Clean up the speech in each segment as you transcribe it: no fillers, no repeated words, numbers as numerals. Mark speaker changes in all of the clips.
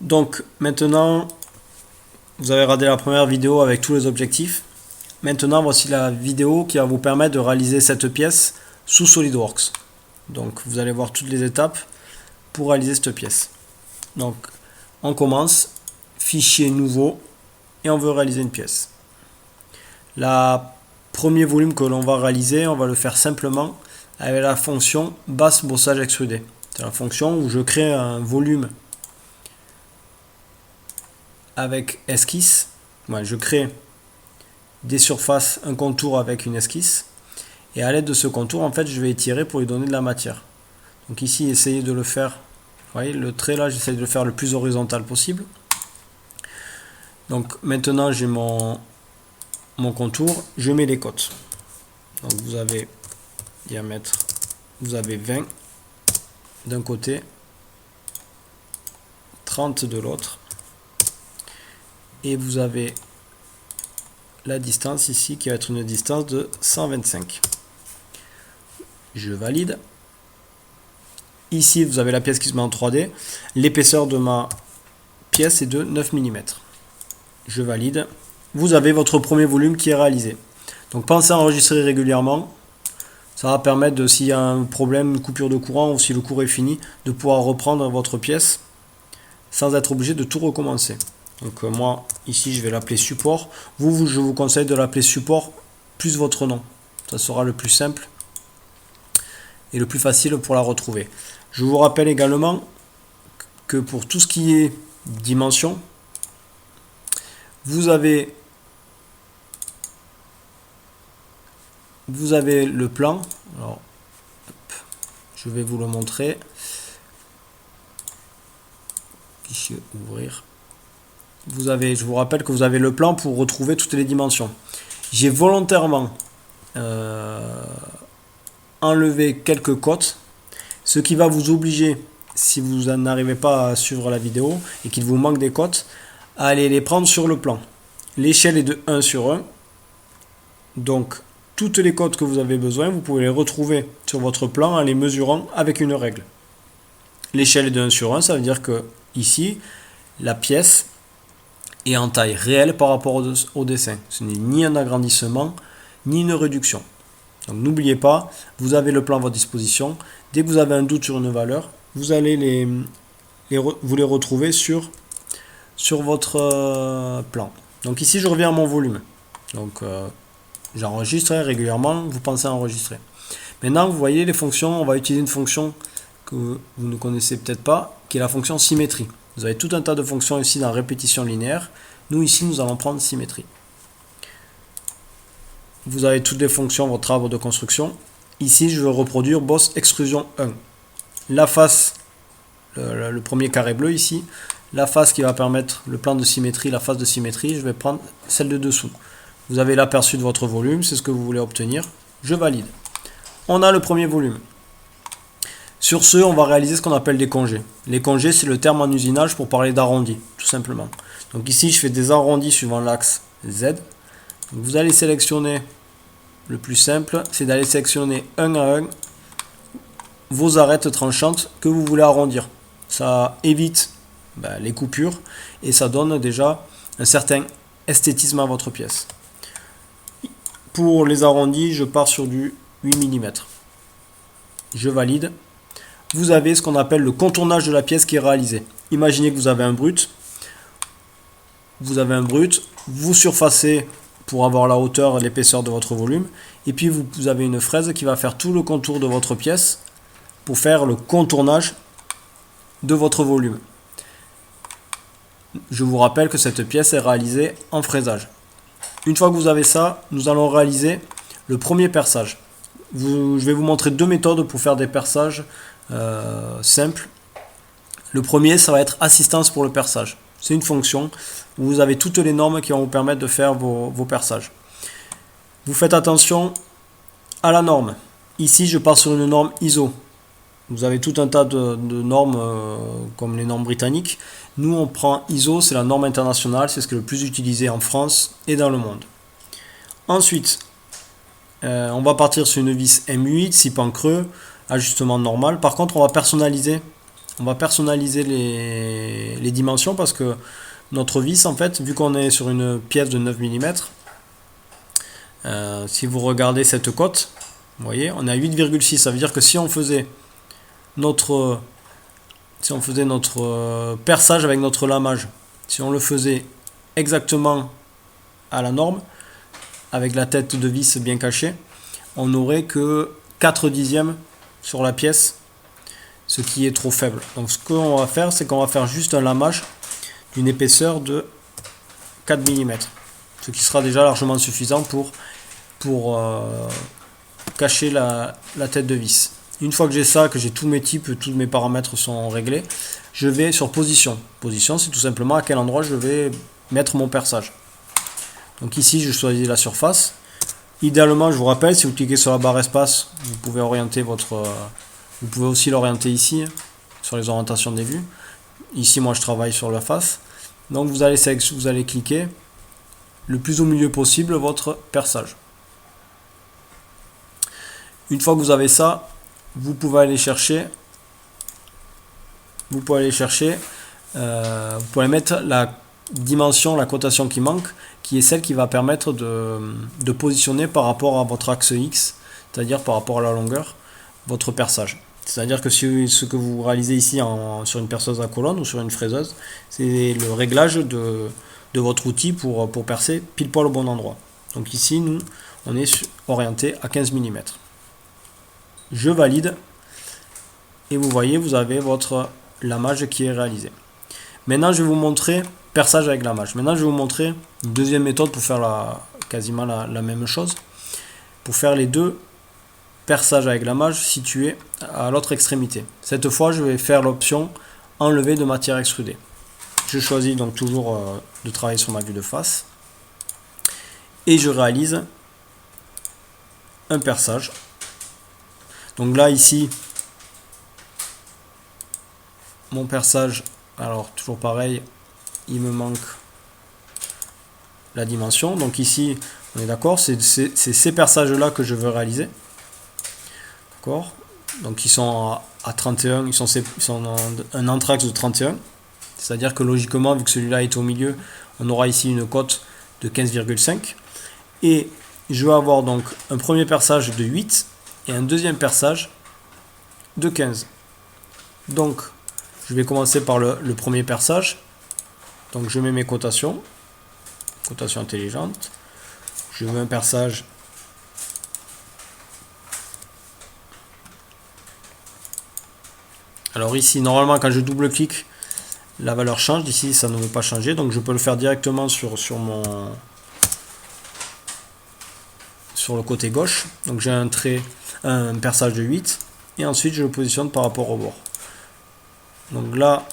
Speaker 1: Donc maintenant, vous avez regardé la première vidéo avec tous les objectifs. Maintenant, voici la vidéo qui va vous permettre de réaliser cette pièce sous SolidWorks. Donc vous allez voir toutes les étapes pour réaliser cette pièce. Donc on commence, fichier nouveau, et on veut réaliser une pièce. Le premier volume que l'on va réaliser, on va le faire simplement avec la fonction basse bossage extrudé. C'est la fonction où je crée un volume avec esquisse. Je crée des surfaces, un contour avec une esquisse. Et à l'aide de ce contour, en fait, je vais étirer pour lui donner de la matière. Donc ici, essayez de le faire. Vous voyez, le trait là, j'essaie de le faire le plus horizontal possible. Donc maintenant, j'ai mon contour. Je mets les côtes. Donc vous avez diamètre, vous avez 20 d'un côté, 30 de l'autre. Et vous avez la distance ici qui va être une distance de 125. Je valide. Ici, vous avez la pièce qui se met en 3D. L'épaisseur de ma pièce est de 9 mm. Je valide. Vous avez votre premier volume qui est réalisé. Donc pensez à enregistrer régulièrement. Ça va permettre, de, s'il y a un problème, une coupure de courant ou si le cours est fini, de pouvoir reprendre votre pièce sans être obligé de tout recommencer. Donc moi, ici, je vais l'appeler support. Vous, je vous conseille de l'appeler support plus votre nom. Ça sera le plus simple et le plus facile pour la retrouver. Je vous rappelle également que pour tout ce qui est dimension, vous avez le plan. Alors, je vais vous le montrer. Fichier ouvrir. Je vous rappelle que vous avez le plan pour retrouver toutes les dimensions. J'ai volontairement enlevé quelques côtes, ce qui va vous obliger, si vous n'arrivez pas à suivre la vidéo et qu'il vous manque des côtes, à aller les prendre sur le plan. L'échelle est de 1 sur 1, donc toutes les côtes que vous avez besoin, vous pouvez les retrouver sur votre plan en les mesurant avec une règle. L'échelle est de 1 sur 1, ça veut dire que ici, la pièce est en taille réelle par rapport au dessin. Ce n'est ni un agrandissement, ni une réduction. Donc n'oubliez pas, vous avez le plan à votre disposition. Dès que vous avez un doute sur une valeur, vous allez vous les retrouver sur votre plan. Donc ici, je reviens à mon volume. Donc j'enregistre régulièrement, vous pensez à enregistrer. Maintenant, vous voyez les fonctions, on va utiliser une fonction que vous ne connaissez peut-être pas, qui est la fonction symétrie. Vous avez tout un tas de fonctions ici dans répétition linéaire. Nous, ici, nous allons prendre symétrie. Vous avez toutes les fonctions, votre arbre de construction. Ici, je veux reproduire boss extrusion 1. La face, le premier carré bleu ici, la face qui va permettre le plan de symétrie, la face de symétrie, je vais prendre celle de dessous. Vous avez l'aperçu de votre volume, c'est ce que vous voulez obtenir. Je valide. On a le premier volume. Sur ce, on va réaliser ce qu'on appelle des congés. Les congés, c'est le terme en usinage pour parler d'arrondi, tout simplement. Donc ici, je fais des arrondis suivant l'axe Z. Donc vous allez sélectionner, le plus simple, c'est d'aller sélectionner un à un vos arêtes tranchantes que vous voulez arrondir. Ça évite les coupures et ça donne déjà un certain esthétisme à votre pièce. Pour les arrondis, je pars sur du 8 mm. Je valide. Vous avez ce qu'on appelle le contournage de la pièce qui est réalisé. Imaginez que vous avez un brut. Vous surfacez pour avoir la hauteur et l'épaisseur de votre volume. Et puis vous avez une fraise qui va faire tout le contour de votre pièce pour faire le contournage de votre volume. Je vous rappelle que cette pièce est réalisée en fraisage. Une fois que vous avez ça, nous allons réaliser le premier perçage. Je vais vous montrer deux méthodes pour faire des perçages simples. Le premier, ça va être assistance pour le perçage. C'est une fonction où vous avez toutes les normes qui vont vous permettre de faire vos perçages. Vous faites attention à la norme. Ici, je pars sur une norme ISO. Vous avez tout un tas de normes comme les normes britanniques. Nous, on prend ISO, c'est la norme internationale, c'est ce qui est le plus utilisé en France et dans le monde. Ensuite, on va partir sur une vis M8, 6 pans creux, ajustement normal. Par contre, on va personnaliser on va personnaliser les dimensions parce que notre vis, en fait, vu qu'on est sur une pièce de 9 mm, si vous regardez cette cote, vous voyez, on est à 8,6. Ça veut dire que si on faisait notre perçage avec notre lamage, si on le faisait exactement à la norme, avec la tête de vis bien cachée, on n'aurait que 4 dixièmes sur la pièce, ce qui est trop faible. Donc ce qu'on va faire, c'est qu'on va faire juste un lamage d'une épaisseur de 4 mm, ce qui sera déjà largement suffisant pour cacher la tête de vis. Une fois que j'ai ça, que j'ai tous mes types, tous mes paramètres sont réglés, je vais sur position. Position, c'est tout simplement à quel endroit je vais mettre mon perçage. Donc ici, je choisis la surface. Idéalement, je vous rappelle, si vous cliquez sur la barre espace, vous pouvez orienter vous pouvez aussi l'orienter ici, sur les orientations des vues. Ici, moi, je travaille sur la face. Donc, vous allez cliquer le plus au milieu possible votre perçage. Une fois que vous avez ça, vous pouvez aller chercher, vous pouvez mettre la dimension, la cotation qui manque, qui est celle qui va permettre de positionner par rapport à votre axe X, c'est-à-dire par rapport à la longueur, votre perçage. C'est-à-dire que si ce que vous réalisez ici sur une perceuse à colonne ou sur une fraiseuse, c'est le réglage de votre outil pour percer pile poil au bon endroit. Donc ici, nous, on est orienté à 15 mm. Je valide et vous voyez, vous avez votre lamage qui est réalisé. Maintenant, je vais vous montrer perçage avec lamage. Maintenant, je vais vous montrer une deuxième méthode pour faire quasiment la même chose. Pour faire les deux perçages avec lamage situés à l'autre extrémité. Cette fois, je vais faire l'option enlever de matière extrudée. Je choisis donc toujours de travailler sur ma vue de face. Et je réalise un perçage. Donc là, ici, mon perçage, alors toujours pareil, il me manque la dimension. Donc ici, on est d'accord, c'est ces perçages-là que je veux réaliser. D'accord. Donc ils sont à 31, ils sont un anthrax de 31. C'est-à-dire que logiquement, vu que celui-là est au milieu, on aura ici une cote de 15,5. Et je vais avoir donc un premier perçage de 8 et un deuxième perçage de 15. Donc, je vais commencer par le premier perçage. Donc, je mets mes cotations. Cotation intelligente. Je mets un perçage. Alors ici, normalement, quand je double-clique, la valeur change. Ici, ça ne veut pas changer. Donc, je peux le faire directement sur le côté gauche. Donc, j'ai un perçage de 8. Et ensuite, je le positionne par rapport au bord. Donc là,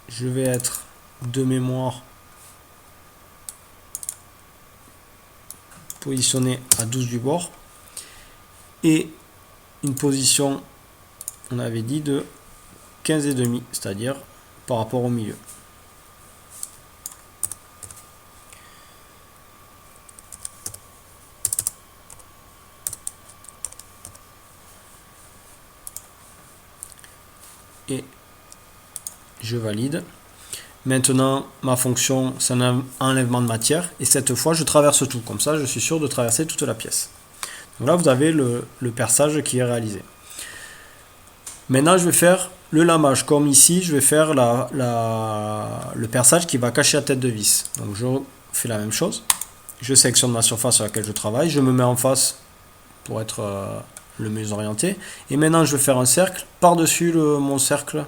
Speaker 1: je vais être de mémoire positionné à 12 du bord. Et une position, on avait dit, de 15,5, c'est-à-dire par rapport au milieu. Et je valide. Maintenant, ma fonction, c'est un enlèvement de matière. Et cette fois, je traverse tout. Comme ça, je suis sûr de traverser toute la pièce. Donc là, vous avez le perçage qui est réalisé. Maintenant, je vais faire le lamage. Comme ici, je vais faire le perçage qui va cacher la tête de vis. Donc, je fais la même chose. Je sélectionne ma surface sur laquelle je travaille. Je me mets en face pour être le mieux orienté. Et maintenant, je vais faire un cercle par-dessus mon cercle,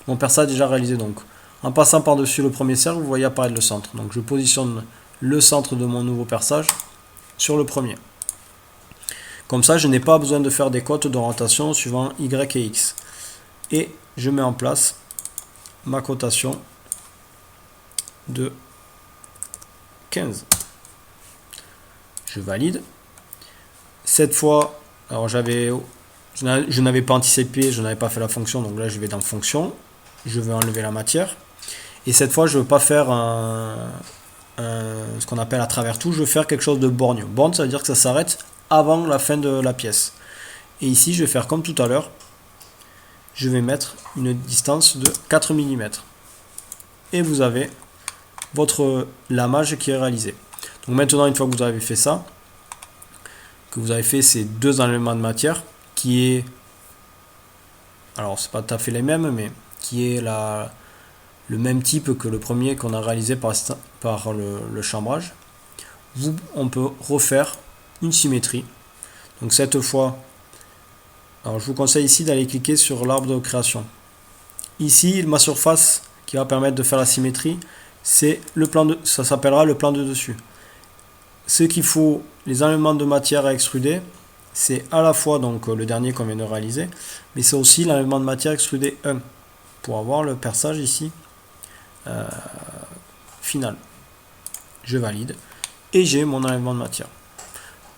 Speaker 1: mon perçage déjà réalisé. Donc, en passant par-dessus le premier cercle, vous voyez apparaître le centre. Donc, je positionne le centre de mon nouveau perçage sur le premier. Comme ça, je n'ai pas besoin de faire des cotes d'orientation suivant Y et X. Et je mets en place ma cotation de 15. Je valide. Cette fois, alors je n'avais pas anticipé, je n'avais pas fait la fonction, donc là je vais dans fonction, je vais enlever la matière. Et cette fois, je ne veux pas faire ce qu'on appelle à travers tout, je veux faire quelque chose de borgne. Borgne, ça veut dire que ça s'arrête avant la fin de la pièce. Et ici, je vais faire comme tout à l'heure. Je vais mettre une distance de 4 mm. Et vous avez votre lamage qui est réalisé. Donc maintenant, une fois que vous avez fait ça, que vous avez fait ces deux enlèvements de matière, qui est, alors c'est pas tout à fait les mêmes, mais qui est le même type que le premier qu'on a réalisé par le chambrage, on peut refaire une symétrie. Donc cette fois, alors je vous conseille ici d'aller cliquer sur l'arbre de création. Ici, ma surface qui va permettre de faire la symétrie, c'est le plan de, ça s'appellera le plan de dessus. Ce qu'il faut, les enlèvements de matière à extruder, c'est à la fois donc le dernier qu'on vient de réaliser, mais c'est aussi l'enlèvement de matière extrudé 1 pour avoir le perçage ici final. Je valide et j'ai mon enlèvement de matière.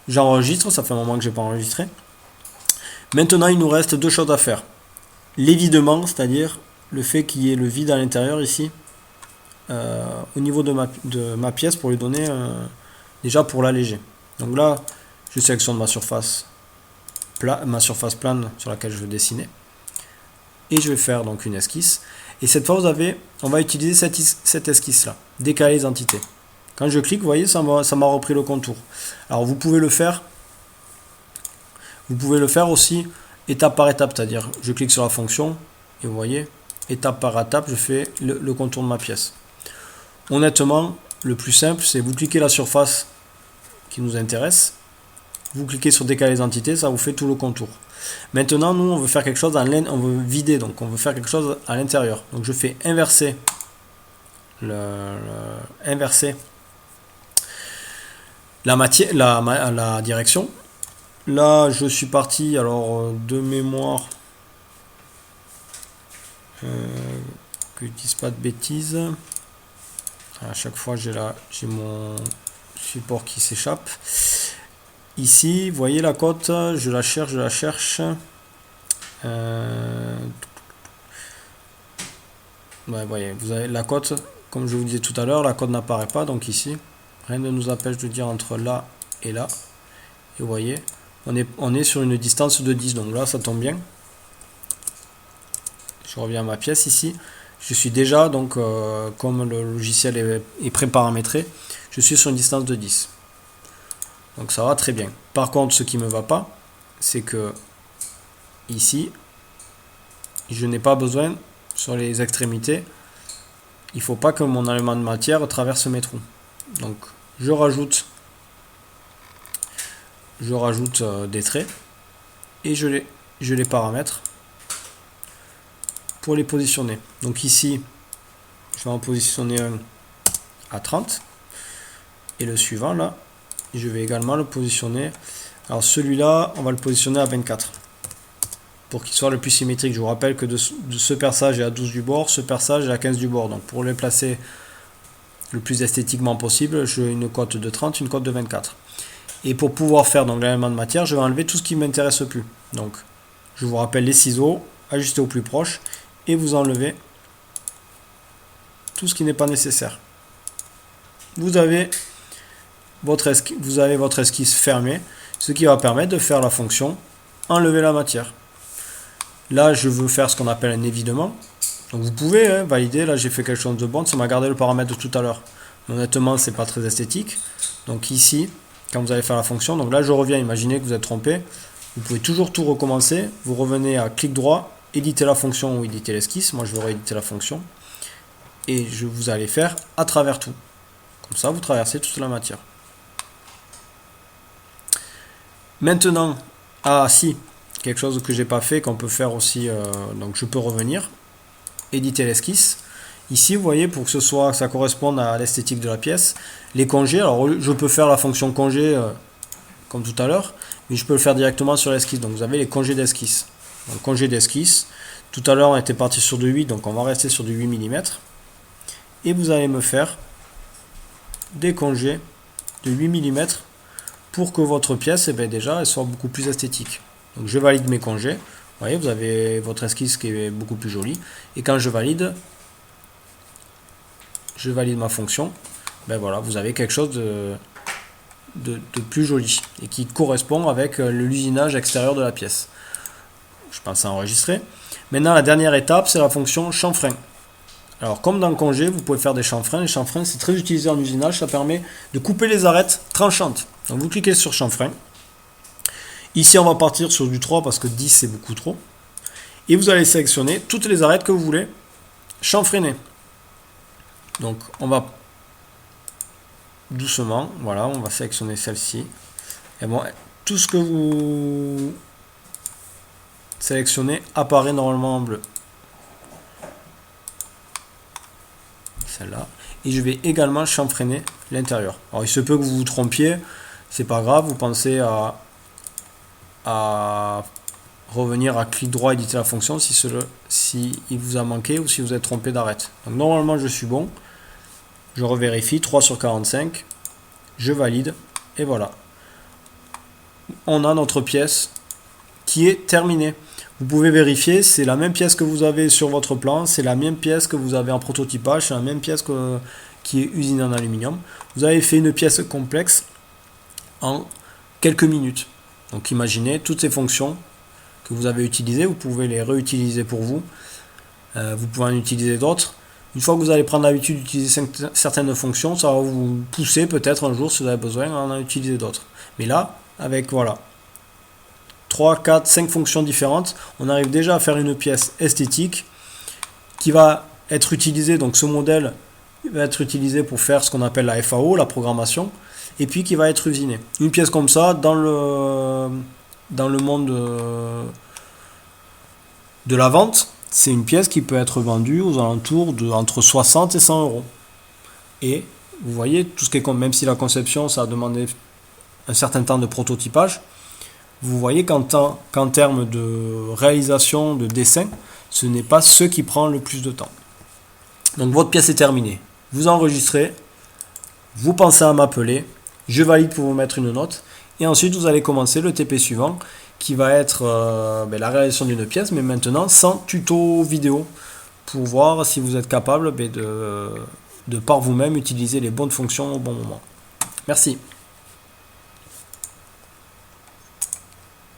Speaker 1: J'enregistre, ça fait un moment que je n'ai pas enregistré. Maintenant, il nous reste deux choses à faire. L'évidement, c'est-à-dire le fait qu'il y ait le vide à l'intérieur ici, au niveau de ma pièce pour lui donner déjà pour l'alléger. Donc là, je sélectionne ma surface plane sur laquelle je veux dessiner. Et je vais faire donc une esquisse. Et cette fois, on va utiliser cette esquisse-là, décaler les entités. Quand je clique, vous voyez, ça m'a repris le contour. Alors vous pouvez le faire aussi étape par étape, c'est-à-dire je clique sur la fonction et vous voyez, étape par étape, je fais le contour de ma pièce. Honnêtement, le plus simple, c'est vous cliquez la surface qui nous intéresse, vous cliquez sur décaler les entités, ça vous fait tout le contour. Maintenant, nous, on veut faire quelque chose on veut vider, donc on veut faire quelque chose à l'intérieur. Donc je fais inverser la direction. Là, je suis parti, alors de mémoire, que je ne dise pas de bêtises. À chaque fois, j'ai mon support qui s'échappe. Ici, vous voyez la cote, je la cherche. Ouais, voyez, vous avez la cote, comme je vous disais tout à l'heure, la cote n'apparaît pas, donc ici, rien ne nous empêche de dire entre là et là. Et vous voyez, on est sur une distance de 10, donc là, ça tombe bien. Je reviens à ma pièce ici. Je suis déjà, donc, comme le logiciel est pré-paramétré, je suis sur une distance de 10. Donc ça va très bien. Par contre, ce qui ne me va pas, c'est que ici, je n'ai pas besoin, sur les extrémités, il ne faut pas que mon enlèvement de matière traverse mes trous. Donc je rajoute des traits et je les paramètre pour les positionner. Donc ici, je vais en positionner un à 30 et le suivant là, je vais également le positionner. Alors celui-là, on va le positionner à 24 pour qu'il soit le plus symétrique. Je vous rappelle que de ce perçage est à 12 du bord, ce perçage est à 15 du bord. Donc pour les placer le plus esthétiquement possible, j'ai une cote de 30, une cote de 24. Et pour pouvoir faire donc l'enlèvement de matière, je vais enlever tout ce qui ne m'intéresse plus. Donc je vous rappelle les ciseaux, ajuster au plus proche et vous enlevez tout ce qui n'est pas nécessaire. Vous avez votre esquisse fermée, ce qui va permettre de faire la fonction enlever la matière. Là, je veux faire ce qu'on appelle un évidement. Donc vous pouvez valider. Là, j'ai fait quelque chose de bon. Ça m'a gardé le paramètre de tout à l'heure. Honnêtement, c'est pas très esthétique. Donc ici, quand vous allez faire la fonction, donc là, je reviens. Imaginez que vous êtes trompé. Vous pouvez toujours tout recommencer. Vous revenez à clic droit, éditer la fonction ou éditer l'esquisse. Moi, je vais rééditer la fonction. Et vous allez faire à travers tout. Comme ça, vous traversez toute la matière. Maintenant, si, quelque chose que j'ai pas fait, qu'on peut faire aussi, donc je peux revenir, éditer l'esquisse. Ici, vous voyez, pour que ça corresponde à l'esthétique de la pièce, les congés, alors je peux faire la fonction congé comme tout à l'heure, mais je peux le faire directement sur l'esquisse. Donc vous avez les congés d'esquisse. Donc congé d'esquisse, tout à l'heure on était parti sur du 8, donc on va rester sur du 8 mm. Et vous allez me faire des congés de 8 mm pour que votre pièce, déjà, elle soit beaucoup plus esthétique. Donc je valide mes congés. Vous voyez, vous avez votre esquisse qui est beaucoup plus jolie. Et quand je valide ma fonction, voilà, vous avez quelque chose de plus joli et qui correspond avec l'usinage extérieur de la pièce. Je pense à enregistrer. Maintenant, la dernière étape, c'est la fonction chanfrein. Alors, comme dans le congé, vous pouvez faire des chanfreins. Les chanfreins, c'est très utilisé en usinage. Ça permet de couper les arêtes tranchantes. Donc, vous cliquez sur chanfrein. Ici, on va partir sur du 3 parce que 10, c'est beaucoup trop. Et vous allez sélectionner toutes les arêtes que vous voulez chanfreiner. Donc, on va doucement, voilà, on va sélectionner celle-ci. Et bon, tout ce que vous sélectionnez apparaît normalement en bleu. Celle-là. Et je vais également chanfreiner l'intérieur. Alors, il se peut que vous vous trompiez, c'est pas grave, vous pensez à revenir à clic droit, éditer la fonction si il vous a manqué ou si vous êtes trompé d'arête. Donc, normalement, je suis bon. Je revérifie, 3 sur 45. Je valide. Et voilà. On a notre pièce qui est terminée. Vous pouvez vérifier, c'est la même pièce que vous avez sur votre plan, c'est la même pièce que vous avez en prototypage, c'est la même pièce qui est usinée en aluminium. Vous avez fait une pièce complexe en quelques minutes. Donc imaginez toutes ces fonctions que vous avez utilisées, vous pouvez les réutiliser pour vous. Vous pouvez en utiliser d'autres. Une fois que vous allez prendre l'habitude d'utiliser certaines fonctions, ça va vous pousser peut-être un jour, si vous avez besoin, à en utiliser d'autres. Mais là, avec voilà, 3, 4, 5 fonctions différentes, on arrive déjà à faire une pièce esthétique qui va être utilisée, donc ce modèle va être utilisé pour faire ce qu'on appelle la FAO, la programmation, et puis qui va être usinée. Une pièce comme ça, dans le monde de la vente, c'est une pièce qui peut être vendue aux alentours de entre 60 et 100 euros. Et vous voyez, tout ce qui est même si la conception, ça a demandé un certain temps de prototypage, vous voyez qu'en termes de réalisation, de dessin, ce n'est pas ce qui prend le plus de temps. Donc votre pièce est terminée. Vous enregistrez, vous pensez à m'appeler, je valide pour vous mettre une note, et ensuite vous allez commencer le TP suivant, qui va être la réalisation d'une pièce, mais maintenant sans tuto vidéo, pour voir si vous êtes capable de par vous-même utiliser les bonnes fonctions au bon moment. Merci.